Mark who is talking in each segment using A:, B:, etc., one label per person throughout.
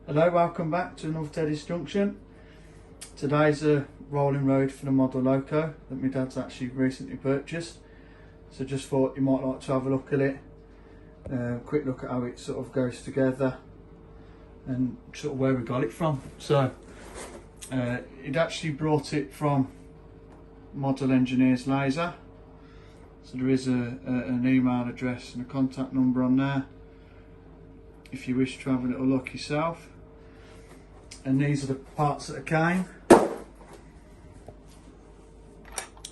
A: Hello, welcome back to North Teddy's Junction. Today's a rolling road for the model Loco that my dad's actually recently purchased. So just thought you might like to have a look at it, quick look at how it sort of goes together and sort of where we got it from. So it actually brought it from Model Engineers Laser. So there is an email address and a contact number on there if you wish to have a little look yourself. And these are the parts that came.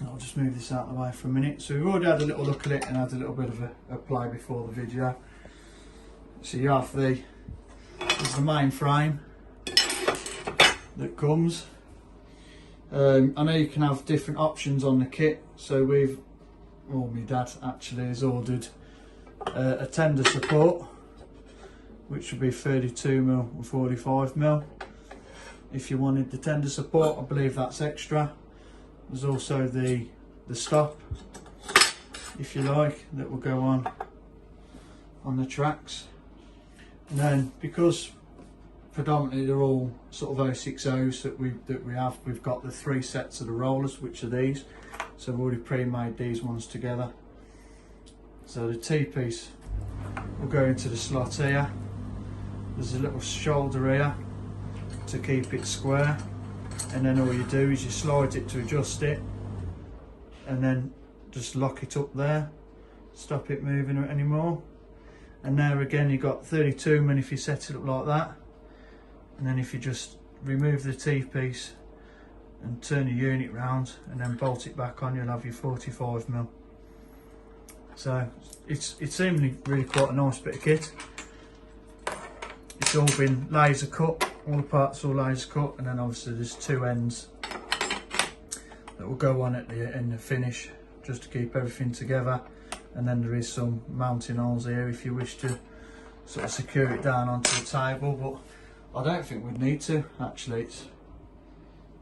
A: I'll just move this out of the way for a minute. So we've already had a little look at it and had a little bit of a play before the video. So you have there's the main frame that comes. I know you can have different options on the kit. So my dad actually has ordered a tender support, which would be 32mm and 45mm. If you wanted the tender support, I believe that's extra. There's also the stop, if you like, that will go on the tracks. And then because predominantly they're all sort of 060s that we have, we've got the 3 sets of the rollers, which are these. So I've already pre-made these ones together. So the T-piece will go into the slot here. There's a little shoulder here to keep it square, and then all you do is you slide it to adjust it and then just lock it up there, stop it moving anymore. And there again you've got 32mm if you set it up like that, and then if you just remove the T-piece and turn the unit round and then bolt it back on, you'll have your 45mm. So it's seemingly really quite a nice bit of kit. It's all been laser cut, all the parts are all laser cut, and then obviously there's 2 ends that will go on at the end of finish just to keep everything together. And then there is some mounting holes here if you wish to sort of secure it down onto the table, but I don't think we'd need to. Actually,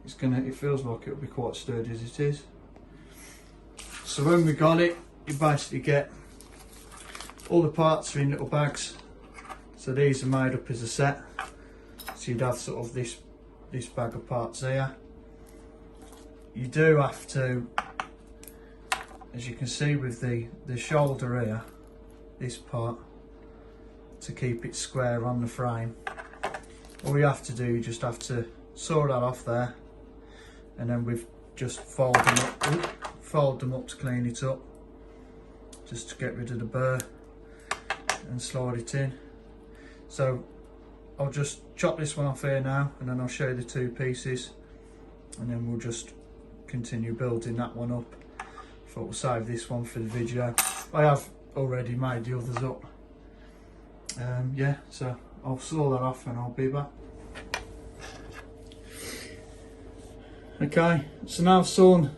A: it feels like it'll be quite sturdy as it is. So when we got it, you basically get all the parts are in little bags. So these are made up as a set. So you'd have sort of this bag of parts here. You do have to, as you can see with the shoulder here, this part, to keep it square on the frame, all you have to do, you just have to saw that off there, and then we've just fold them up to clean it up, just to get rid of the burr and slide it in. So I'll just chop this one off here now, and then I'll show you the 2 pieces, and then we'll just continue building that one up. Thought we'll save this one for the video. I have already made the others up. Yeah, so I'll saw that off and I'll be back. Okay, so now I've sawn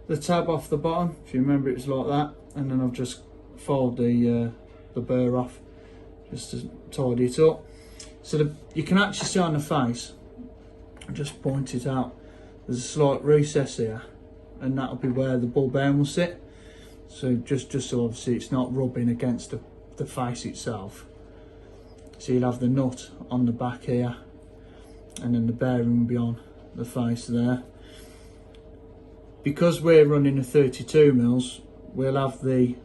A: the tab off the bottom. If you remember, it was like that, and then I've just folded the burr off just to tidy it up. So you can actually see on the face, I just point it out, there's a slight recess here, and that'll be where the ball bearing will sit. So just so obviously it's not rubbing against the face itself. So you'll have the nut on the back here, and then the bearing will be on the face there. Because we're running a 32mm, we'll have the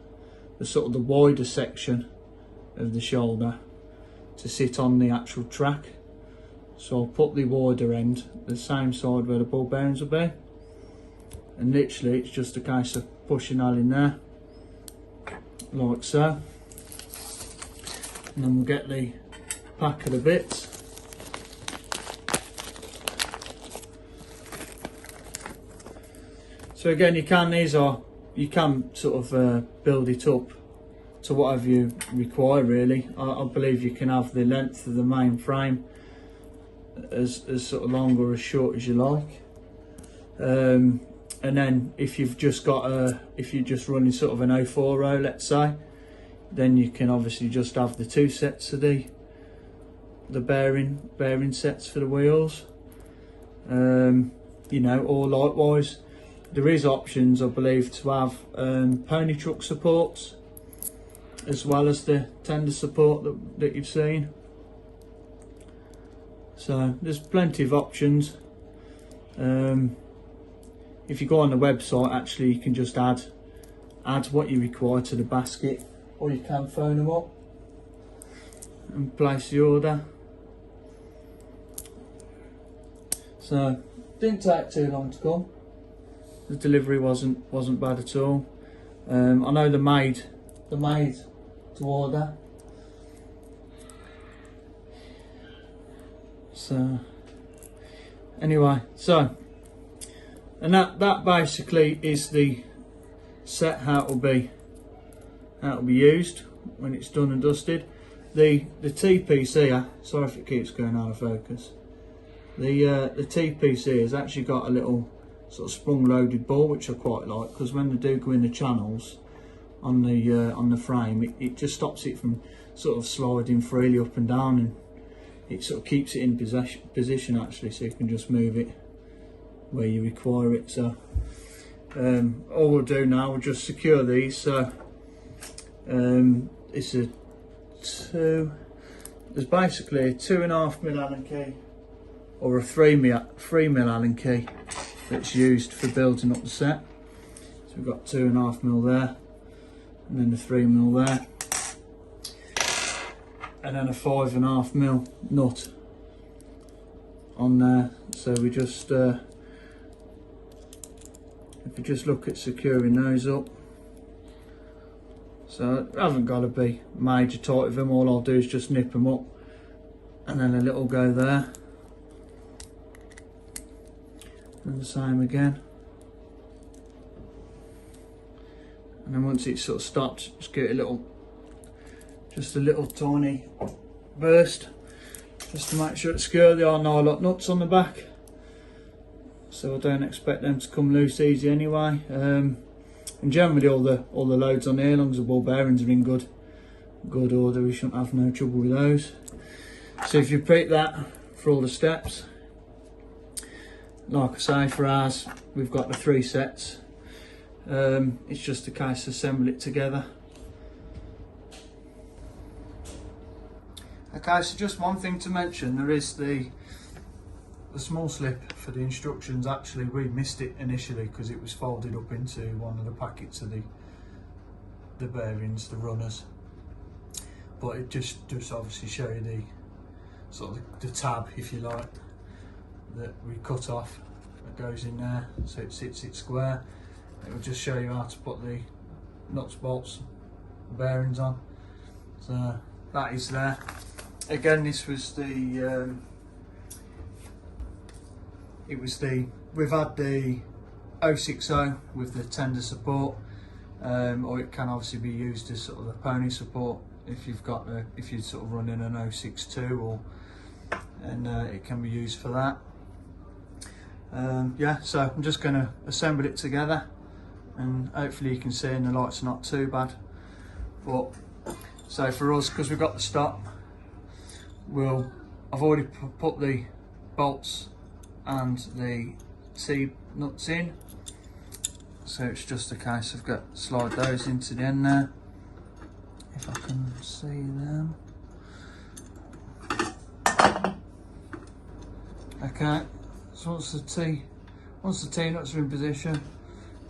A: sort of the wider section of the shoulder to sit on the actual track. So I'll put the wider end the same side where the ball bearings will be, and literally it's just a case of pushing that in there like so, and then we'll get the pack of the bits. So again, you can sort of build it up to whatever you require really. I believe you can have the length of the main frame as sort of long or as short as you like. And then if you've just got if you're just running sort of an 040, let's say, then you can obviously just have the 2 sets of the bearing sets for the wheels. You know, or likewise there is options, I believe, to have pony truck supports as well as the tender support that you've seen. So there's plenty of options. If you go on the website, actually you can just add what you require to the basket, or you can phone them up and place the order. So didn't take too long to come. The delivery wasn't bad at all. I know they're made to order. So anyway, so and that basically is the set, how it'll be used when it's done and dusted. The T-piece here, sorry if it keeps going out of focus. The T-piece here has actually got a little sort of sprung loaded ball, which I quite like, because when they do go in the channels on the frame, it just stops it from sort of sliding freely up and down, and it sort of keeps it in position actually, so you can just move it where you require it. So all we'll do now, we'll just secure these. So it's there's basically a 2.5mm Allen key or a 3mm Allen key that's used for building up the set. So we've got 2.5mm there, and then the 3mm there, and then a 5.5mm nut on there. So we just if we just look at securing those up, so I haven't got to be major tight with them. All I'll do is just nip them up, and then a little go there, and the same again. And then once it sort of stops, just get just a little tiny burst, just to make sure it's secure. There are nylock nuts on the back, so I don't expect them to come loose easy anyway. And generally all the loads on here, as long as the ball bearings are in good order, we shouldn't have no trouble with those. So if you repeat that for all the steps, like I say, for ours we've got the 3 sets. It's just a case of assemble it together. Okay, so just one thing to mention, there is the small slip for the instructions. Actually, we missed it initially because it was folded up into one of the packets of the bearings, the runners. But it just obviously show you the sort of the tab, if you like, that we cut off, that goes in there, so it sits it square. It will just show you how to put the nuts, bolts, bearings on. So that is there. Again, this was the we've had the 060 with the tender support, or it can obviously be used as sort of the pony support if you've got if you're sort of running an 062, and it can be used for that. Yeah, so I'm just going to assemble it together, and hopefully you can see, and the light's not too bad. But so for us, because we've got the stop, I've already put the bolts and the T-nuts in, so it's just a case of slide those into the end there, if I can see them. Okay, so once the T-nuts are in position,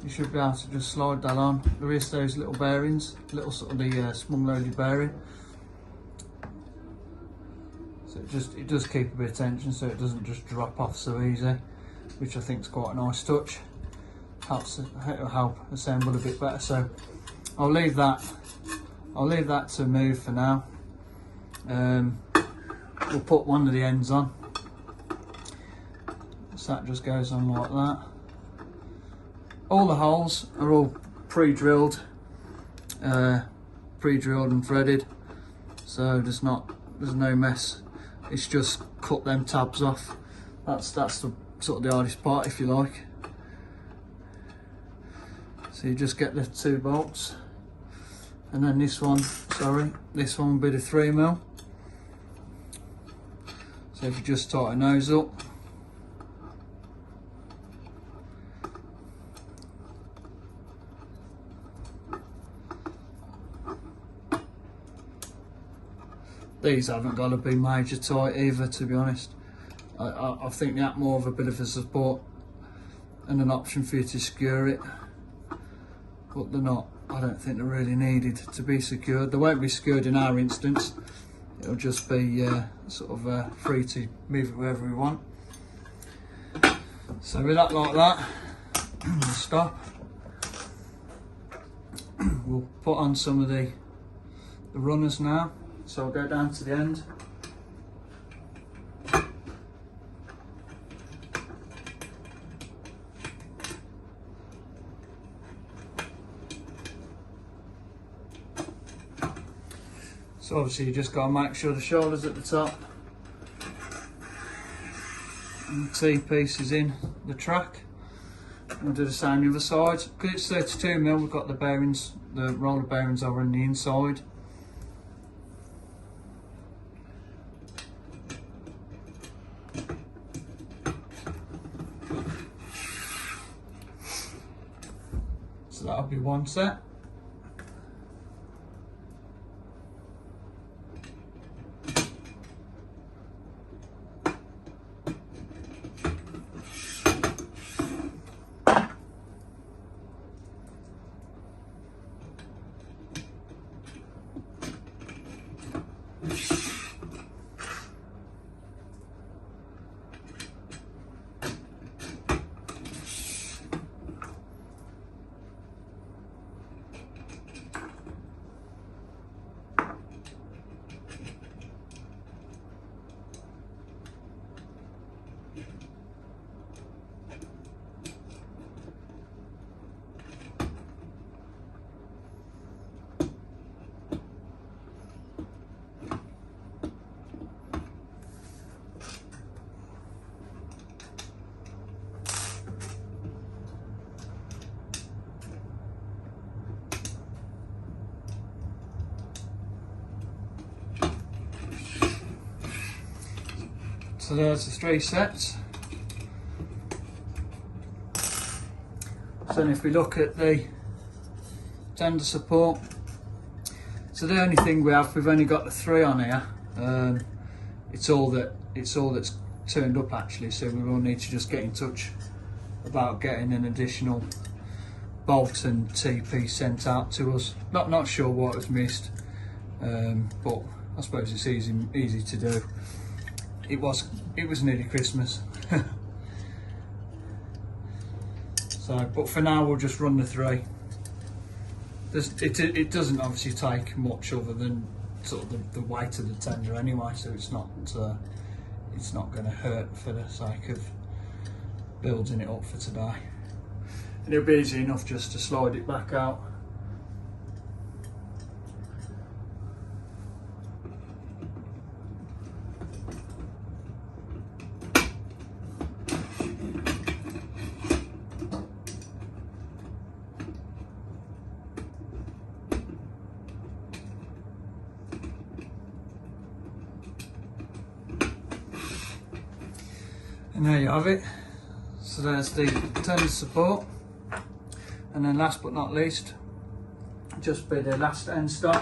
A: you should be able to just slide that on. There is those little bearings, little sort of the sprung loaded bearing. So it does keep a bit of tension, so it doesn't just drop off so easy, which I think is quite a nice touch. It'll help assemble a bit better. So I'll leave that to move for now. We'll put one of the ends on. So that just goes on like that. All the holes are all pre-drilled and threaded, so there's no mess. It's just cut them tabs off. That's the sort of the hardest part, if you like. So you just get the 2 bolts, and then this one will be the 3mm. So if you just tighten those up, these haven't got to be major tight either, to be honest. I think that more of a bit of a support and an option for you to secure it, but they're not. I don't think they're really needed to be secured. They won't be secured in our instance. It'll just be sort of free to move it wherever we want. So with that like that, we'll stop. We'll put on some of the runners now. So I'll go down to the end. So obviously you just got to make sure the shoulder's at the top and the T-piece is in the track. We'll do the same the other side. Because it's 32mm, we've got the bearings, the roller bearings over on the inside. So that'll be one set. So there's the 3 sets. So then if we look at the tender support, so the only thing we've only got the 3 on here. It's all that's turned up actually, so we will need to just get in touch about getting an additional bolt and T-piece sent out to us. Not sure what was missed, but I suppose it's easy to do. It was nearly Christmas. So, but for now we'll just run the 3. It doesn't obviously take much other than sort of the weight of the tender anyway, so it's not going to hurt for the sake of building it up for today. And it'll be easy enough just to slide it back out. And there you have it. So there's the tender support, and then last but not least, just be the last end stop.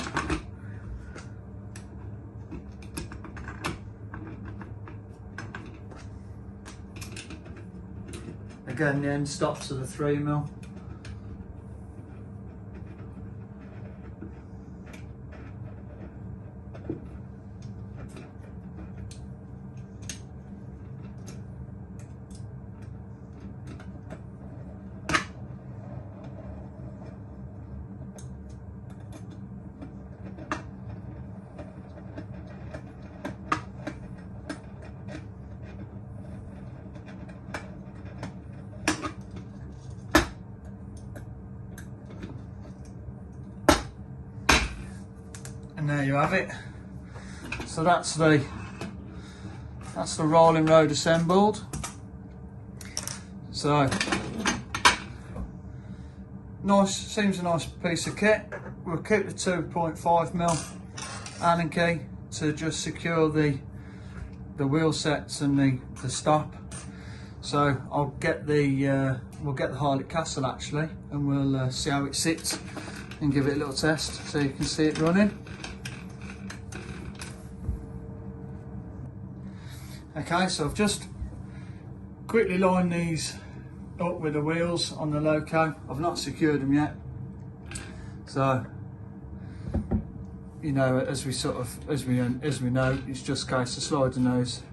A: Again, the end stops are the 3mm. And there you have it. So that's the rolling road assembled. So nice, seems a nice piece of kit. We'll keep the 2.5mm Allen key to just secure the wheel sets and the stop. So I'll get we'll get the Harley Castle actually, and we'll see how it sits and give it a little test so you can see it running. Okay, so I've just quickly lined these up with the wheels on the loco. I've not secured them yet, so you know, as we know, it's just a case of sliding those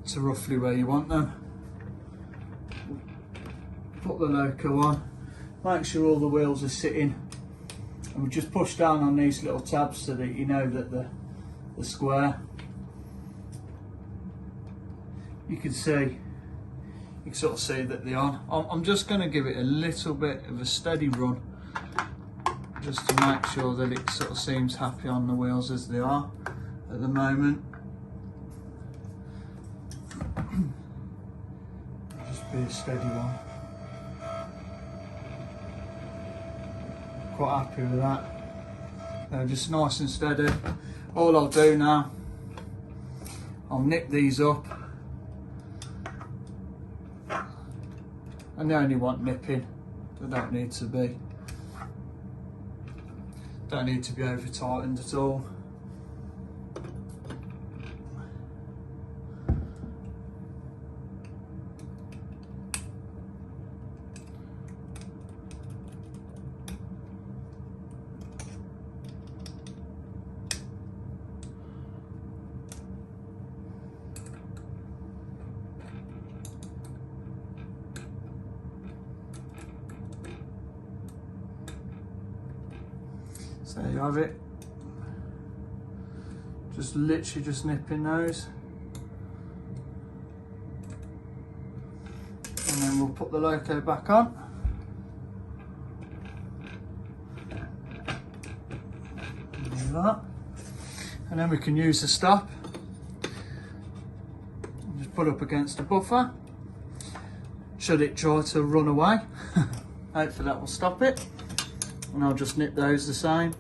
A: to roughly where you want them. Put the loco on, make sure all the wheels are sitting, and we just push down on these little tabs so that you know that they're square. You can sort of see that they're on. I'm just going to give it a little bit of a steady run, just to make sure that it sort of seems happy on the wheels as they are at the moment. Just be a steady one. Quite happy with that. Just nice and steady. All I'll do now, I'll nip these up. And they only want nipping, they don't need to be over tightened at all. So there you have it. Just literally just nipping those. And then we'll put the loco back on. Like that. And then we can use the stop. Just put up against the buffer. Should it try to run away, hopefully that will stop it. And I'll just nip those the same.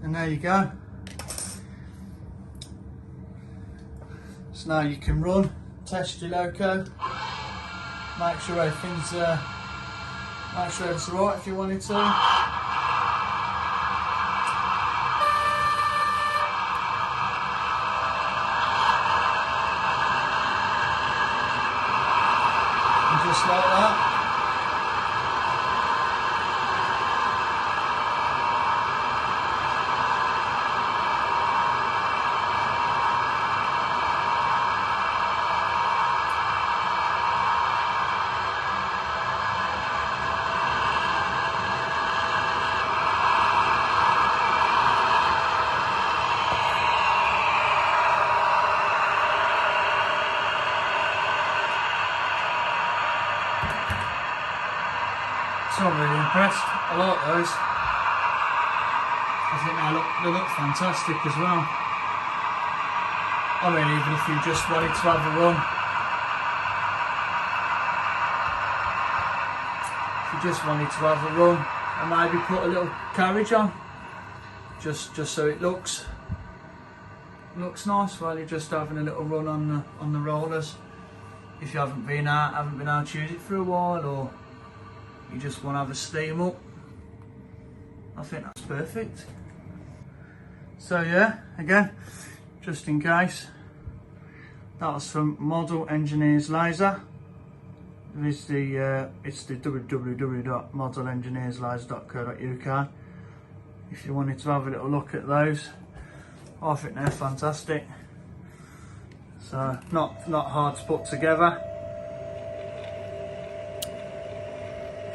A: And there you go. So now you can run, test your loco, make sure everything's right if you wanted to. Just like that. So I'm really impressed. I like those. I think they look fantastic as well. I mean, even if you just wanted to have a run, and maybe put a little carriage on, just so it looks nice while you're just having a little run on the rollers. If you haven't been able to use it for a while, or you just want to have a steam up, I think that's perfect. So yeah, again, just in case, that was from Model Engineers Laser. It's the www.modelengineerslaser.co.uk. if you wanted to have a little look at those. I think they're fantastic. So not hard to put together.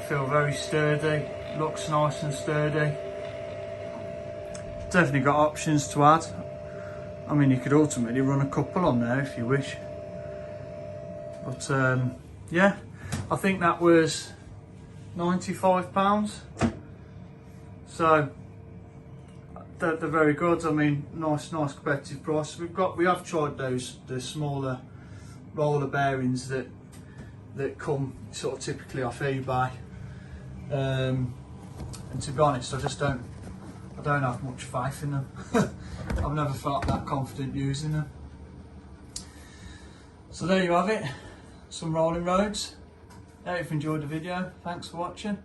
A: Feel very sturdy, looks nice and sturdy. Definitely got options to add. I mean, you could ultimately run a couple on there if you wish. But yeah, I think that was £95. So they're very good. I mean, nice competitive price. We have tried the smaller roller bearings that come sort of typically off eBay. And to be honest, I don't have much faith in them. I've never felt that confident using them. So there you have it, some rolling roads. I hope you've enjoyed the video. Thanks for watching.